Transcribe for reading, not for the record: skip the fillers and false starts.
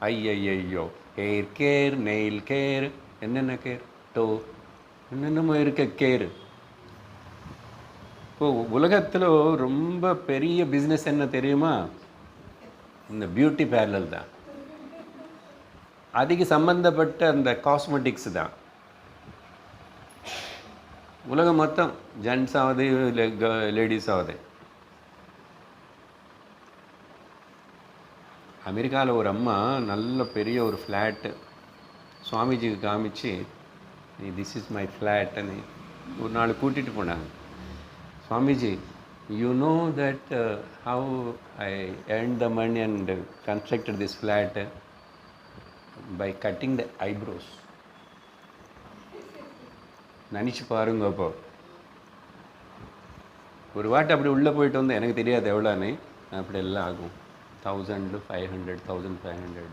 ஐயையோ, hair care, nail care, என்னென்ன care, to, என்னென்னமோ இருக்க கேர். இப்போது உலகத்தில் ரொம்ப பெரிய பிஸ்னஸ் என்ன தெரியுமா? இந்த பியூட்டி பார்லர் தான். அதுக்கு சம்மந்தப்பட்ட அந்த காஸ்மெட்டிக்ஸ் தான். உலகம் மொத்தம் ஜென்ஸ் ஆகுது, லேடிஸ் ஆகுது. அமெரிக்காவில் ஒரு அம்மா நல்ல பெரிய ஒரு ஃப்ளாட்டு சுவாமிஜிக்கு காமிச்சு, திஸ் இஸ் மை ஃப்ளாட்டுன்னு ஒரு நாள் கூட்டிகிட்டு போனாங்க. Swamiji, you know that how I earned the money and constructed this flat by cutting the eyebrows. நினச்சி பாருங்க. அப்போ ஒரு வாட்டி அப்படி உள்ளே போயிட்டு வந்து எனக்கு தெரியாது எவ்வளோன்னு, அப்படி எல்லாம் ஆகும். 1000, 500, 1500.